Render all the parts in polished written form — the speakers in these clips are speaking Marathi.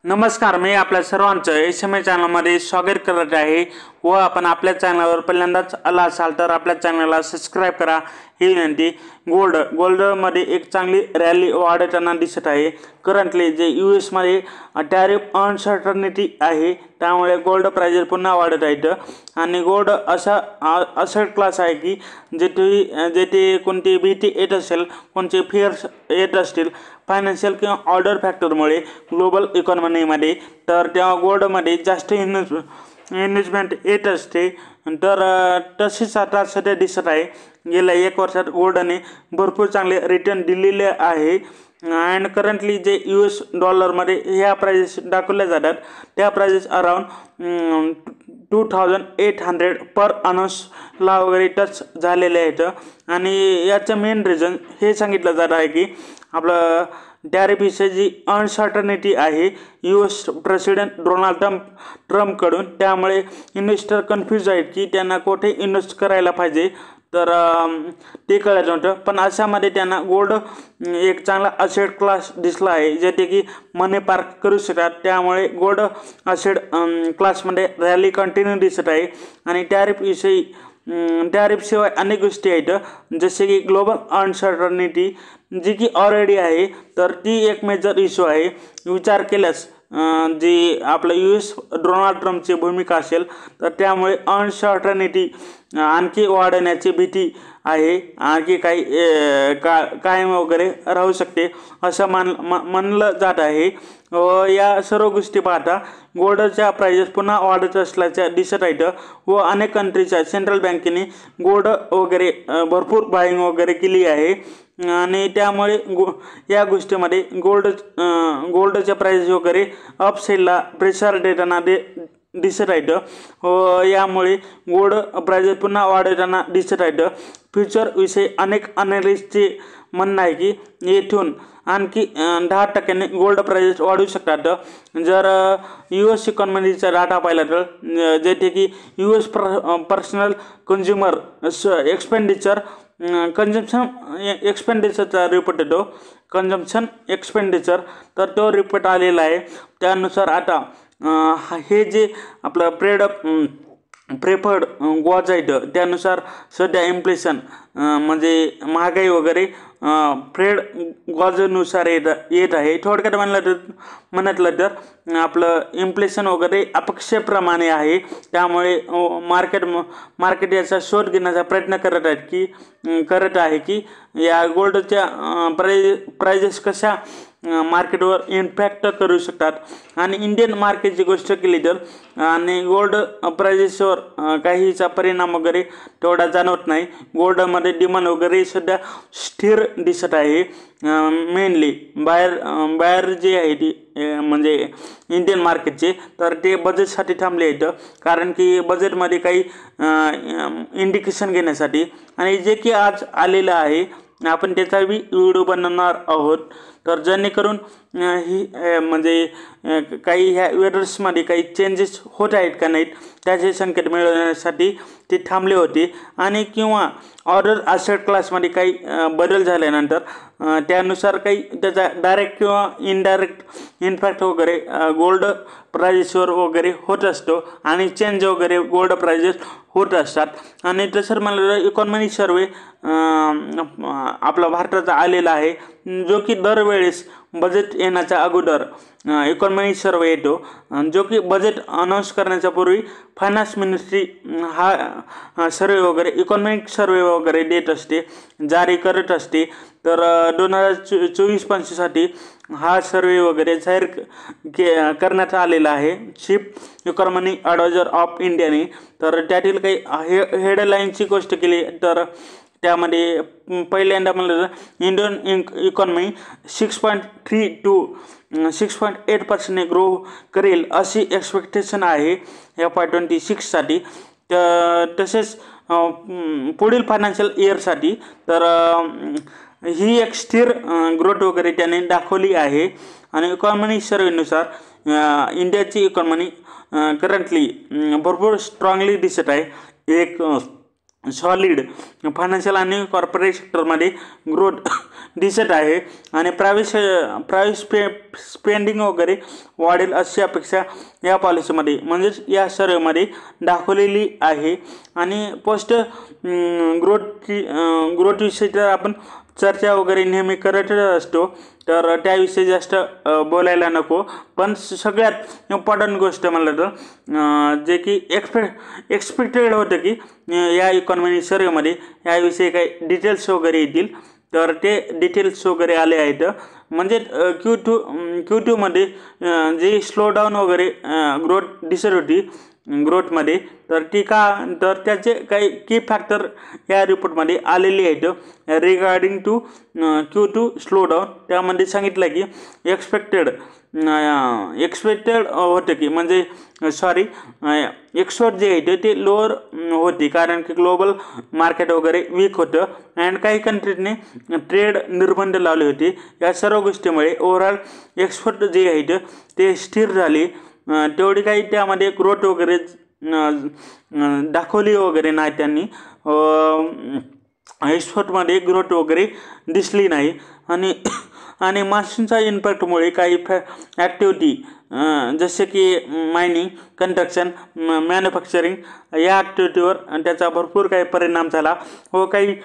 नमस्कार, मी आपल्या सर्वांचं एसएमए चॅनलमध्ये स्वागत करत आहे व आपण आपल्या चॅनलवर पहिल्यांदाच आला असाल तर आपल्या चॅनलला सबस्क्राईब करा ही विनंती। गोल्डमध्ये एक चांगली रॅली वाढताना दिसत आहे। करंटली जे US मध्ये टॅरिफ अनसर्टनिटी आहे त्यामुळे गोल्ड प्राइस पुन्हा वाढत आहेत आणि गोल्ड असा क्लास आहे की जेथे कोणती भीती येत असेल, कोणते फिअर्स येत असतील फायनान्शियल किंवा ऑर्डर फॅक्टरमुळे ग्लोबल इकॉनॉमीमध्ये, तर तेव्हा गोल्डमध्ये जास्त इन्व्हेस्टमेंट येत असते। तर तसेच आता सध्या दिसत आहे गेल्या 1 वर्षात गोल्डने भरपूर चांगले रिटर्न दिलेले आहे। अँड करंटली जे US डॉलरमध्ये ह्या प्राइसेस दाखवल्या जातात त्या प्राइसेस अराउंड 2800 पर अनौन्सला वगैरे टच झालेले आहेत। आणि याचं मेन रिझन हे सांगितलं जात आहे की आपलं टॅरिफची जी अनसर्टनिटी आहे US प्रेसिडेंट डोनाल्ड ट्रम्पकडून, त्यामुळे इन्व्हेस्टर कन्फ्यूज आहेत की त्यांना कुठे इन्व्हेस्ट करायला पाहिजे, तर ते कळत नव्हतं। पण अशामध्ये त्यांना गोल्ड एक चांगला असेट क्लास दिसला आहे जेथे की मनी पार्क करू शकतात, त्यामुळे गोल्ड असेट क्लासमध्ये रॅली कंटिन्यू दिसत आहे। आणि टॅरिफशिवाय अनेक गोष्टी आहेत जसे की ग्लोबल अनसर्टनिटी जी की ऑलरेडी आहे, तर ती एक मेजर इश्यू आहे। विचार केल्यास जी आपलं US डोनाल्ड ट्रम्पची भूमिका असेल तर त्यामुळे अनसर्टनिटी आणखी वाढण्याची भीती आहे, आणखी काही कायम वगैरे राहू शकते असं म्हणलं जात आहे। व या सर्व गोष्टी पाहता गोल्डच्या प्राइसेस पुन्हा वाढत असल्याच्या दिसत आहेत व अनेक कंट्रीच्या सेंट्रल बँकेने गोल्ड वगैरे भरपूर बाईंग वगैरे केली आहे। आणि त्यामुळे या गोष्टीमध्ये गोल्डच्या प्राइस वगैरे अपसाईडला प्रेशर देताना दिसत आहेत व यामुळे गोल्ड प्राइस पुन्हा वाढताना दिसत आहेत। फ्युचरविषयी अनेक अनालिस्टचे म्हणणं आहे की येथून आणखी 10% गोल्ड प्राइस वाढू शकतात जर US इकॉनॉमीचा डाटा पाहिला तर, जेथे की US पर्सनल कंझ्युमर कन्झम्पशन एक्सपेंडिचरचा रिपोर्ट येतो, कन्झम्पशन एक्सपेंडिचर, तर तो रिपोर्ट आलेला आहे। त्यानुसार आता हे जे आपलं प्रेफर्ड गॉज आहेत त्यानुसार सध्या इन्फ्लेशन म्हणजे महागाई वगैरे फ्रेड गॉजनुसार येत आहे। थोडक्यात म्हटलं तर आपलं इन्फ्लेशन वगैरे अपेक्षेप्रमाणे आहे, त्यामुळे मार्केट याचा शोध घेण्याचा प्रयत्न करत आहे की या गोल्डच्या प्राइजेस कशा मार्केटवर इम्पॅक्ट करू शकतात। आणि इंडियन मार्केटची गोष्ट केली तर आणि गोल्ड प्राइजेसवर काहीचा परिणाम वगैरे तेवढा जाणवत नाही। गोल्डमध्ये डिमांड वगैरे सध्या स्थिर दिसत आहे। मेनली बायर जे आहे ती म्हणजे इंडियन मार्केटचे, तर ते बजेटसाठी थांबले आहेत, कारण की बजेटमध्ये काही इंडिकेशन घेण्यासाठी, आणि जे की आज आलेलं आहे आपण त्याचा व्हिडिओ बनवणार आहोत। तर जेणेकरून ही म्हणजे काही ह्या वेदर्समध्ये काही चेंजेस होत आहेत का नाहीत त्याचे संकेत मिळवण्यासाठी ते थांबले होते। आणि किंवा ऑर्डर असेट क्लासमध्ये काही बदल झाल्यानंतर त्यानुसार काही त्याचा डायरेक्ट किंवा इनडायरेक्ट इम्पॅक्ट वगैरे गोल्ड प्राइसेसवर वगैरे होत असतो आणि चेंज वगैरे गोल्ड प्राइसेस होत असतात। आणि तसं मला इकॉनॉमी सर्वे आपला भारताचा आलेला आहे, जो की दरवेळेस बजेट येण्याच्या अगोदर इकॉनॉमी सर्वे येतो, जो की बजेट अनाऊन्स करण्याच्या पूर्वी फायनान्स मिनिस्ट्री हा सर्वे वगैरे इकॉनॉमिक सर्वे वगैरे देत असते, जारी करत असते। तर 2024-25साठी हा सर्वे वगैरे जाहीर करण्यात आलेला आहे चीफ इकॉनॉमी ॲडवायझर ऑफ इंडियाने। तर त्यातील काही हेडलाईनची गोष्ट केली तर त्यामध्ये पहिल्यांदा म्हणलं तर इंडियन इकॉनॉमी 6.3 to 6.8% ग्रो करेल अशी एक्सपेक्टेशन आहे FY26साठी। तसेच पुढील फायनान्शियल इयरसाठी तर ही एक स्थिर ग्रोथ वगैरे त्याने दाखवली आहे। आणि इकॉनॉमी सर्वेनुसार इंडियाची इकॉनॉमी करंटली भरपूर स्ट्रॉंगली दिसत आहे। एक सॉलिड फायनान्शियल आणि कॉर्पोरेट सेक्टरमध्ये ग्रोथ दिसत आहे आणि प्रायव्हेट स्पेंडिंग वगैरे वाढेल अशी अपेक्षा या पॉलिसीमध्ये म्हणजेच या सर्वेमध्ये दाखवलेली आहे। आणि पोस्ट ग्रोथविषयी तर आपण चर्चा वगैरे नेहमी करतच असतो, तर त्याविषयी जास्त बोलायला नको। पण सगळ्यात इम्पॉर्टंट गोष्ट म्हणलं तर जे की एक्सपेक्टेड होतं की या इकॉनॉमी सर्वेमध्ये याविषयी काही डिटेल्स वगैरे येतील, तर ते डिटेल्स वगैरे आले आहेत। म्हणजे Q2मध्ये जे स्लोडाऊन वगैरे ग्रोथ दिसत होती ग्रोथमध्ये, तर ती का, तर त्याचे काही की फॅक्टर या रिपोर्टमध्ये आलेले आहेत रिगार्डिंग टू Q2 स्लोडाऊन। त्यामध्ये सांगितलं की एक्सपेक्टेड होतं की म्हणजे एक्सपोर्ट जे आहे ते लोअर होती, कारण की ग्लोबल मार्केट वगैरे वीक होतं अँड काही कंट्रीजने ट्रेड निर्बंध लावले होते। या सर्व गोष्टीमुळे ओव्हरऑल एक्सपोर्ट जे आहे ते स्थिर झाले, तेवढी काही त्यामध्ये ग्रोथ वगैरे दाखवली वगैरे नाही त्यांनी, एक्सपोर्टमध्ये ग्रोथ वगैरे दिसली नाही। आणि मान्सूनचा इम्पॅक्टमुळे काही ॲक्टिव्हिटी जसे की मायनिंग, कन्स्ट्रक्शन, मॅन्युफॅक्चरिंग या ॲक्टिव्हिटीवर त्याचा भरपूर काही परिणाम झाला व काही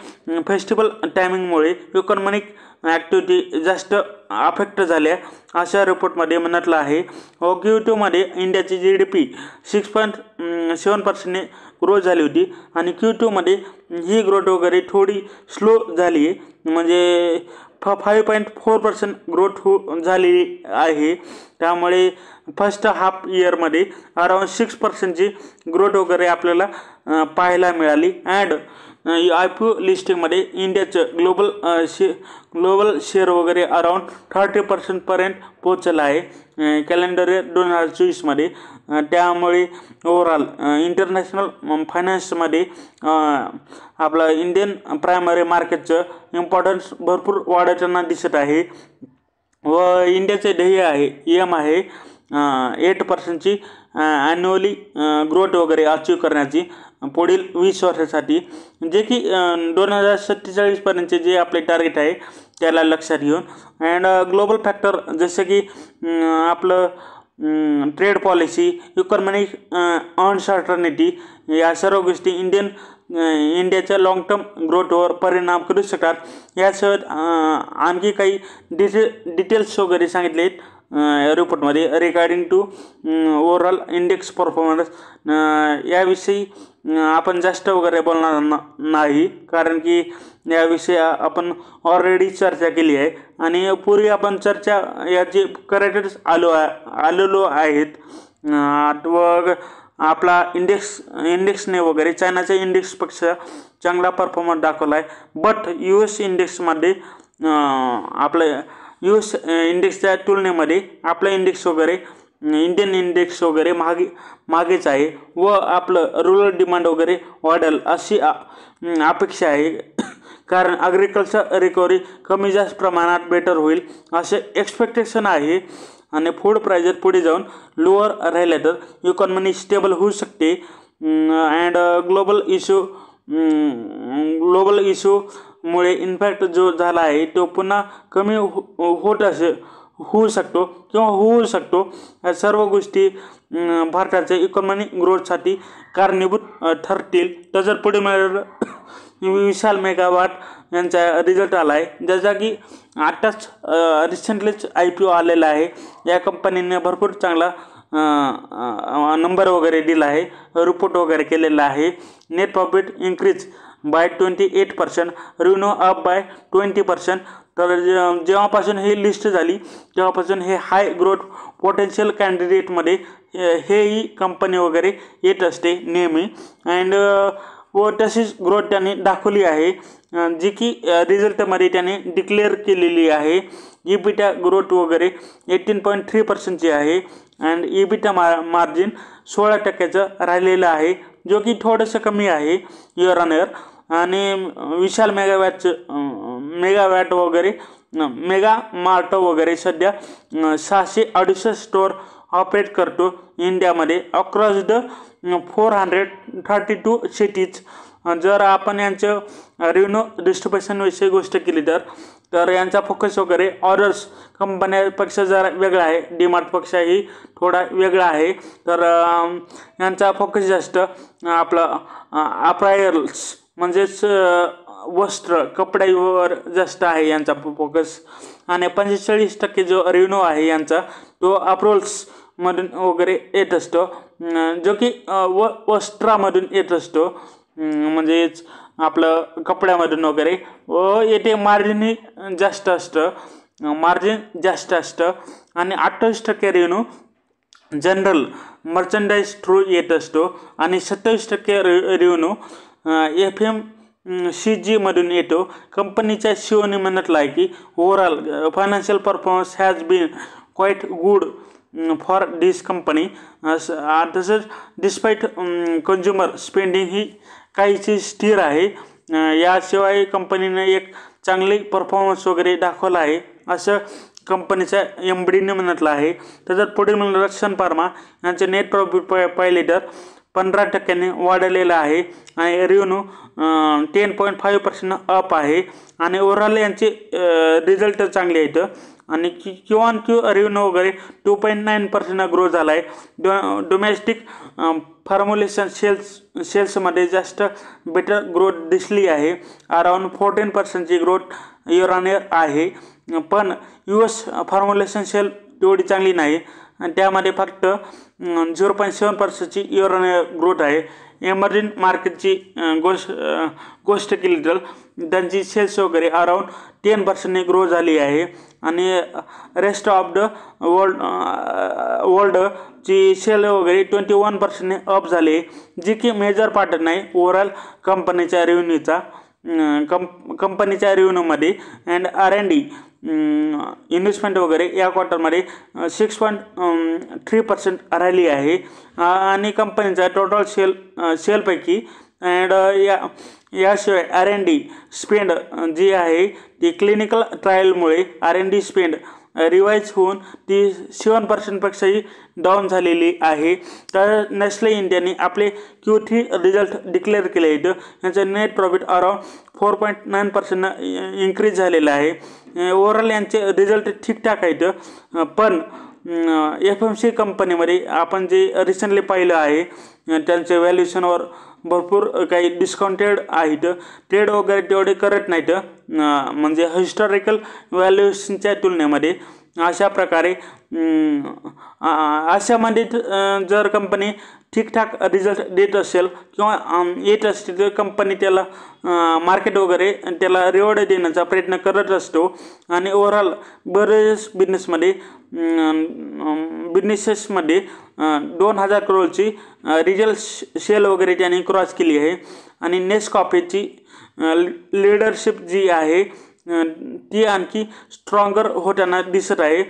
फेस्टिवल टायमिंगमुळे इकॉनॉमिक ॲक्टिव्हिटी जास्त अफेक्ट झाल्या अशा रिपोर्टमध्ये म्हटलं आहे। व Q2मध्ये इंडियाची GDP 6.7% ग्रोथ झाली होती आणि Q2मध्ये ही ग्रोथ वगैरे थोडी स्लो झाली आहे, म्हणजे 5.4% ग्रोथ झालेली आहे। त्यामुळे फर्स्ट हाफ इयरमध्ये अराउंड 6%ची ग्रोथ वगैरे आपल्याला पाहायला मिळाली। अँड IPO लिस्टिंगमध्ये इंडियाचं ग्लोबल शेअर वगैरे अराउंड 30% पर्यंत पोहोचला आहे कॅलेंडर इयर 2024मध्ये। त्यामुळे ओव्हरऑल इंटरनॅशनल फायनान्समध्ये आपलं इंडियन प्रायमरी मार्केटचं इम्पॉर्टन्स भरपूर वाढताना दिसत आहे व इंडियाचे ध्येय आहे आहे 8%ची ॲन्युअली ग्रोथ वगैरे अचीव करण्याची पुढील 20 वर्षासाठी, जे की 2047पर्यंतचे जे आपले टार्गेट आहे त्याला लक्षात घेऊन। अँड ग्लोबल फॅक्टर जसं की आपलं ट्रेड पॉलिसी, इकॉनॉमिक अनसर्टनिटी या सर्व गोष्टी इंडियाच्या लॉंग टर्म ग्रोथवर परिणाम करू शकतात। यासोबत आणखी काही डिटेल्स वगैरे सांगितले रिपोर्टमध्ये regarding to overall index performance. याविषयी आपण जास्त वगैरे बोलणार नाही, कारण की याविषयी आपण ऑलरेडी चर्चा केली आहे आणि पूर्वी आपण चर्चा याची करतच आलेलो आहेत। व आपला इंडेक्सने वगैरे चायनाच्या इंडेक्सपेक्षा चांगला परफॉर्मन्स दाखवला आहे, बट US इंडेक्समध्ये आपलं US इंडेक्सच्या तुलनेमध्ये आपलं इंडेक्स वगैरे इंडियन इंडेक्स वगैरे मागेच आहे व आपलं रुरल डिमांड वगैरे वाढेल अशी अपेक्षा आहे, कारण ॲग्रिकल्चर रिकव्हरी कमी जास्त प्रमाणात बेटर होईल असे एक्सपेक्टेशन आहे। आणि फूड प्राइजेस पुढे जाऊन लोअर राहिले तर इकॉनॉमी स्टेबल होऊ शकते अँड ग्लोबल इश्यूमुळे इम्पॅक्ट जो झाला आहे तो पुन्हा कमी होऊ शकतो किंवा होऊ शकतो। या सर्व गोष्टी भारताच्या इकॉनॉमिक ग्रोथसाठी कारणीभूत ठरतील। तर जर पुढे विशाल मेगावाट यांचा रिझल्ट आला आहे, ज्याचा की आताच रिसेंटलीच IPO आलेला आहे। या कंपनीने भरपूर चांगला नंबर वगैरे दिला आहे, रिपोर्ट वगैरे केलेला आहे। Net profit increase by 28%, revenue up by 20%। तर जेव्हापासून ही लिस्ट झाली तेव्हापासून हे हाय ग्रोथ पोटेन्शियल कॅन्डिडेटमध्ये ही कंपनी वगैरे येत असते नेहमी। अँड व तशीच ग्रोथ त्यांनी दाखवली आहे, जी की रिझल्टमध्ये त्यांनी डिक्लेअर केलेली आहे। EBITDA ग्रोथ वगैरे 18.3%ची आहे अँड EBITDA मार्जिन 16% राहिलेलं आहे, जो की थोडंसं कमी आहे इयर ऑन इयर। आणि विशाल मेगावॅट वगैरे मेगा मार्ट वगैरे सध्या 668 स्टोअर ऑपरेट करतो इंडियामध्ये अक्रॉस द 432 सिटीज। जर आपण यांचं रेव्हेन्यू डिस्ट्रीब्युशनविषयी गोष्ट केली तर तर यांचा फोकस वगैरे ऑर्डर्स कंपन्यापेक्षा जरा वेगळा आहे, डीमार्टपेक्षाही थोडा वेगळा आहे. तर यांचा फोकस जास्त आपलं अप्रायल्स म्हणजेच वस्त्र कपड्यावर जास्त आहे यांचा फोकस. आणि 45% जो रेव्हेन्यू आहे यांचा तो अप्रोल्समधून वगैरे येत असतो, जो की वस्त्रामधून येत असतो, म्हणजेच आपलं कपड्यामधून वगैरे. व येथे मार्जिनही जास्त असतं, आणि 28% रेव्हेन्यू जनरल मर्चंडाईज थ्रू येत असतो आणि 27% रेव्हेन्यू FMCG मधून येतो. कंपनीच्या CEOने म्हटलं आहे की overall financial performance has been quite good for this company. तसंच डिस्पाईट कंझ्युमर स्पेंडिंग ही काहीशी स्थिर आहे. याशिवाय कंपनीने एक चांगली परफॉर्मन्स वगैरे दाखवला आहे असं कंपनीच्या MDने म्हटलं आहे. तर पुढील म्हणलं सन फार्मा यांचे नेट प्रॉफिट पर लिटर 15% वाढलेलं आहे आणि रेव्हेन्यू 10.5% अप आहे. आणि ओव्हरऑल यांचे रिझल्ट चांगले आहेत आणि Q-on-Q रेव्हेन्यू वगैरे 2.9% ग्रो झाला आहे. डोमेस्टिक फॉर्म्युलेशन सेल्समध्ये जास्त बेटर ग्रोथ दिसली आहे, around 14% growth year on year आहे. पण US फॉर्म्युलेशन सेल तेवढी चांगली नाही आणि त्यामध्ये फक्त 0.7% इयर ऑन इयर ग्रोथ आहे. एमर्जिंग मार्केटची गोष्ट केली तर त्यांची सेल्स वगैरे अराउंड 10% ग्रो झाली आहे आणि रेस्ट ऑफ द वर्ल्डची सेल वगैरे 21% अप झाली, जी की मेजर पार्ट नाही ओव्हरऑल कंपनीच्या रेव्हेन्यूचा. कंपनीच्या रेव्हेन्यूमध्ये अँड R&D इन्व्हेस्टमेंट वगैरे या क्वार्टरमध्ये 6.3% राहिली आहे. आणि कंपनीचा टोटल सेलपैकी अँड याशिवाय R&D स्पेंड जी आहे ती क्लिनिकल ट्रायलमुळे R&D स्पेंड रिवाईज होऊन ती 7%पेक्षाही डाऊन झालेली आहे. तर नेस्ले इंडियाने आपले Q3 रिझल्ट डिक्लेअर केले आहेत. यांचं नेट प्रॉफिट अराउंड 4.9% इन्क्रीज झालेलं आहे. ओव्हरऑल यांचे रिझल्ट ठीकठाक आहेत, पण FMC कंपनीमध्ये आपण जे रिसेंटली पाहिलं आहे त्यांच्या व्हॅल्युएशनवर भरपूर काही डिस्काउंटेड आहेत, ट्रेड वगैरे तेवढे करत नाहीत, म्हणजे हिस्टॉरिकल व्हॅल्युएशनच्या तुलनेमध्ये. अशा प्रकारे अशामध्ये जर कंपनी ठीकठाक रिझल्ट देत असेल किंवा येत असतील तर कंपनी त्याला मार्केट वगैरे त्याला रिवॉर्ड देण्याचा प्रयत्न करत असतो. आणि ओव्हरऑल बरेच बिझनेसेसमध्ये 2000 करोडची रिजल सेल वगैरे त्यांनी क्रॉस केली आहे. आणि नेस्कॉफेची लीडरशिप जी आहे ती आणखी स्ट्रॉंगर होताना दिसत आहे.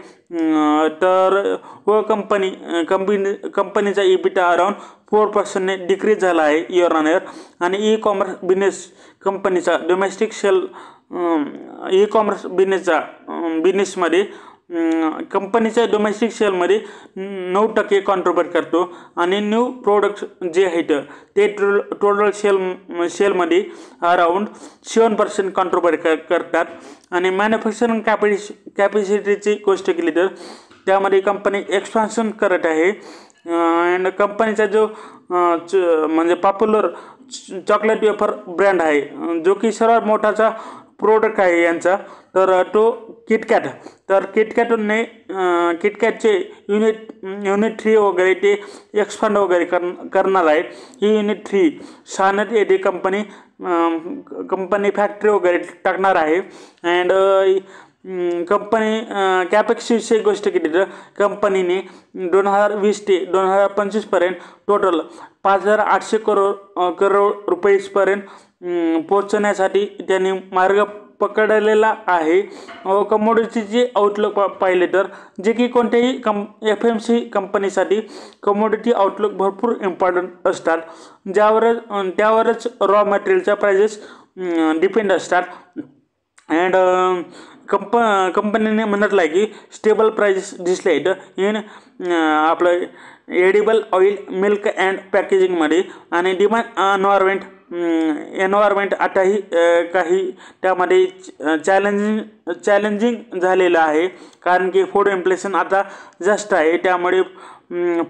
तर व कंपनीचा EBITDA अराउंड 4% डिक्रीज झाला आहे इयर ऑन इयर. आणि ई-कॉमर्स बिझनेस कंपनीचा डोमेस्टिक ई-कॉमर्स बिझनेसमध्ये कंपनीच्या डोमेस्टिक सेलमध्ये 9% कॉन्ट्रीब्यूट करतो आणि न्यू प्रोडक्ट्स जे आहेत ते टोटल सेलमध्ये अराउंड 7% कॉन्ट्रीब्यूट करतात. आणि मॅन्युफॅक्चरिंग कॅपॅसिटीची गोष्ट केली तर त्यामध्ये कंपनी एक्सपान्शन करत आहे. अँड कंपनीचा जो म्हणजे पॉप्युलर चॉकलेट वेफर ब्रँड आहे जो की सर्वात मोठाचा प्रोडक्ट आहे यांचा, तर तो किटकॅट. तर किटकॅटचे युनिट 3 वगैरे ते एक्सपांड वगैरे करणार आहे. ही युनिट 3 शहाण्यात येथे कंपनी फॅक्टरी वगैरे टाकणार आहे. अँड कंपनी कॅपेक्सविषयी गोष्ट केली तर कंपनीने 2020 ते 2025पर्यंत टोटल 5800 करोड रुपयेपर्यंत पोहोचण्यासाठी त्यांनी मार्ग पकडलेला आहे. कमोडिटीचे आउटलुक पाहिले तर जे की कोणत्याही FMC कंपनीसाठी कमोडिटी आउटलुक भरपूर इम्पॉर्टंट असतात, त्यावरच रॉ मटेरियलच्या प्राइजेस डिपेंड असतात. अँड कंपनीने म्हटलं आहे की स्टेबल प्राइजेस दिसले आहेत इन आपलं एडिबल ऑइल, मिल्क अँड पॅकेजिंगमध्ये. आणि डिमांड एन्व्हायरमेंट आताही काही त्यामध्ये चॅलेंजिंग झालेलं आहे, कारण की फूड इन्फ्लेशन आता जास्त आहे. त्यामुळे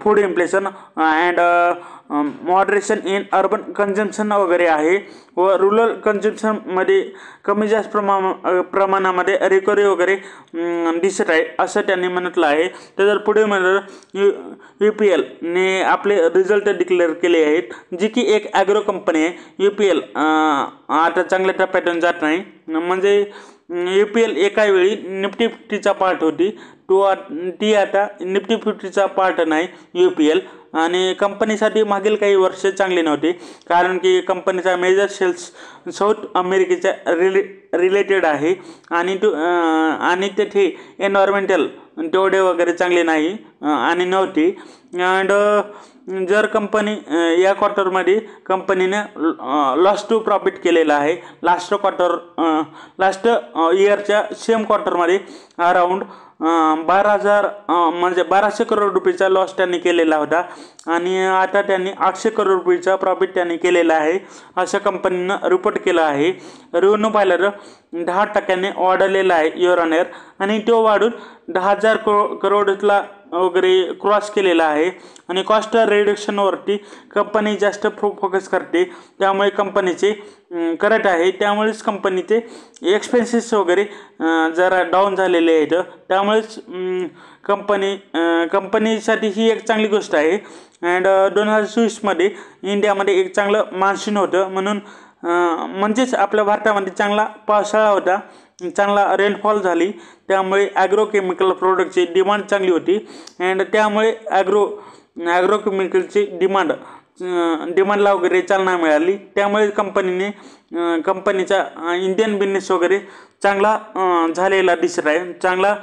food inflation and moderation in urban consumption वगैरे आहे व रुरल कन्झम्पशनमध्ये कमी जास्त प्रमाणामध्ये रिकव्हरी वगैरे दिसत आहे असं त्यांनी म्हटलं आहे. तर जर पुढे म्हणलं UPL ने आपले रिझल्ट डिक्लेअर केले आहेत, जी की एक ॲग्रो कंपनी आहे. UPL आता चांगल्या टप्प्यातून जात नाही, म्हणजे UPL एका वेळी निफ्टी 50चा पार्ट होती, ती आता निफ्टी 50चा पार्ट नाही UPL. आणि कंपनीसाठी मागील काही वर्ष चांगली नव्हती, कारण की कंपनीचा मेजर सेल्स साऊथ अमेरिकेच्या रिलेटेड आहे आणि तेथे एन्व्हायरमेंटल तेवढे वगैरे चांगले नाही आणि नव्हती. अँड जर कंपनी या क्वार्टरमध्ये कंपनीने लॉस टू प्रॉफिट केलेला आहे. लास्ट इयरच्या सेम क्वार्टरमध्ये अराऊंड 1200 करोड रुपयेचा लॉस त्यांनी केलेला होता आणि आता त्यांनी 800 करोड रुपयेचा प्रॉफिट त्यांनी केलेला आहे असं कंपनीनं रिपोर्ट केलं आहे. रेव्हेन्यू पाहिलं 10% वाढलेला आहे इयर ऑन इयर, आणि तो वाढून 10,000 करोडला वगैरे क्रॉस केलेला आहे. आणि कॉस्ट रिडक्शनवरती कंपनी जास्त फोकस करते, त्यामुळे कंपनीचे करत आहे, त्यामुळेच कंपनीचे एक्सपेन्सेस वगैरे जरा डाऊन झालेले आहेत. त्यामुळेच कंपनीसाठी ही एक चांगली गोष्ट आहे. अँड 2024मध्ये इंडियामध्ये एक चांगलं मान्सून होतं, म्हणजेच आपल्या भारतामध्ये चांगला पावसाळा होता, चांगला रेनफॉल झाली, त्यामुळे ॲग्रो केमिकल प्रोडक्टची डिमांड चांगली होती. अँड त्यामुळे ॲग्रो केमिकलची डिमांडला वगैरे चालना मिळाली. त्यामुळे कंपनीचा इंडियन बिझनेस वगैरे चांगला झालेला दिसत आहे, चांगला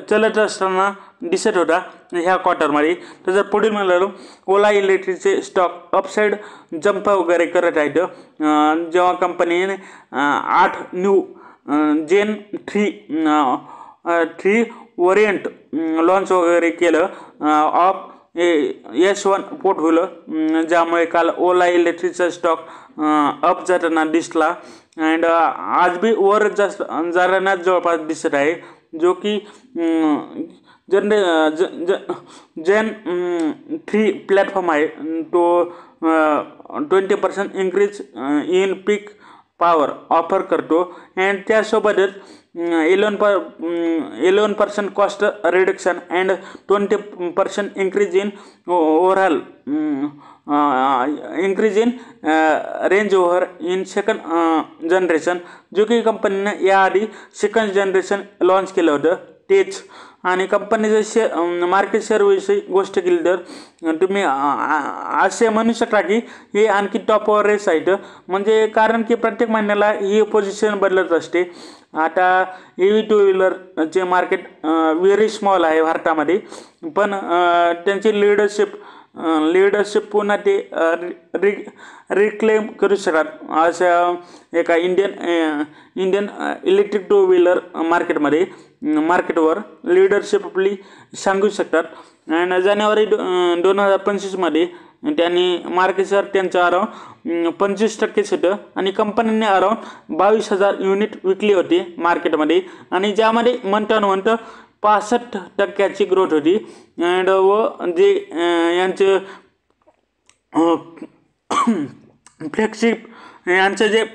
चलत असताना दिसत होता ह्या क्वार्टरमध्ये. तर जर पुढील म्हणालो ओला इलेक्ट्रिकचे स्टॉक अपसाईड जंप वगैरे करत आहेत, जेव्हा कंपनीने 8 न्यू जेन 3 व्हेरियंट लॉन्च वगैरे केलं ऑफ S1 पोर्टफोलिओ, ज्यामुळे काल ओला इलेक्ट्रिकचा स्टॉक अप जाताना दिसला. अँड आज बी वर जाताना जवळपास दिसत आहे, जो की जेन 3 प्लॅटफॉर्म आहे. तो 20% increase in peak power offer करतो. अँड त्यासोबतच 11% cost reduction and 20% increase in overall increase in Range over in second generation, जो की कंपनीनं याआधी सेकंड जनरेशन लॉन्च केलं होतं तेच. आणि कंपनीचं मार्केट शेअरविषयी गोष्ट केली तर तुम्ही असे म्हणू शकता की हे आणखी टॉपवर रेस आहेत, म्हणजे कारण की प्रत्येक महिन्याला ही पोझिशन बदलत असते. आता EV 2 व्हीलरचे मार्केट व्हेरी स्मॉल आहे भारतामध्ये, पण त्यांची लिडरशिप पुन्हा ते रिक्लेम करू शकतात अशा एका इंडियन इलेक्ट्रिक 2 व्हीलर मार्केटवर लिडरशिप आपली सांगू शकतात. अँड जानेवारी 2025मध्ये त्यांनी मार्केट शेअर त्यांचं अराऊंड 25% होतं आणि कंपनीने अराऊंड 22,000 युनिट विकली होती मार्केटमध्ये, आणि ज्यामध्ये मंथ ऑन मंथ 65% ग्रोथ होती. अँड व जे यांचे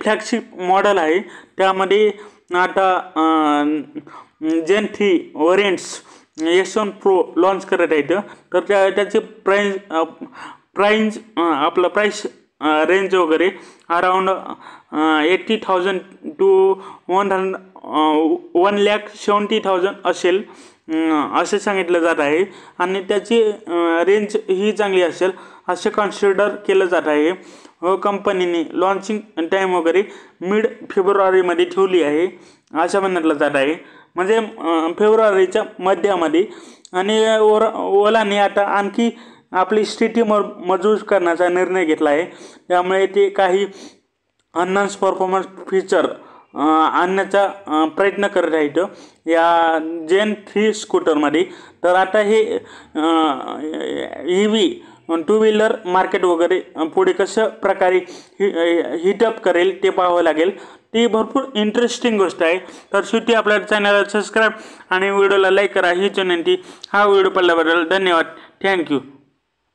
फ्लॅगशिप मॉडेल आहे त्यामध्ये आता जेन 3 व्हेरियंट्स S1 Pro लॉन्च करत आहेत. तर त्याची प्राइस रेंज वगैरे अराऊंड 80,000 to 1,70,000 असेल असे सांगितलं जात आहे, आणि त्याची रेंज ही चांगली असेल असे कन्सिडर केलं जात आहे. कंपनीने लॉन्चिंग टाईम वगैरे मिड फेब्रुवारीमध्ये ठेवली आहे असं म्हटलं जात आहे, म्हणजे फेब्रुवारीच्या मध्यामध्ये. आणि ओलाने आता आणखी आपली स्थिती मजबूत करण्याचा निर्णय घेतला आहे, त्यामुळे ते काही अनहान्स परफॉर्मन्स फीचर आणण्याचा प्रयत्न करत आहेत या जेन 3 स्कूटरमध्ये. तर आता हे EV टू व्हीलर मार्केट वगैरे पुढे कशा प्रकारे हिटअप करेल ते पाहावं लागेल। ती भरपूर इंटरेस्टिंग गोष्ट आहे। तर शेवटी आपल्या चॅनलला सबस्क्राईब आणि व्हिडिओला लाईक करा हीच विनंती। हा व्हिडिओ पाहिल्याबद्दल धन्यवाद, थँक्यू।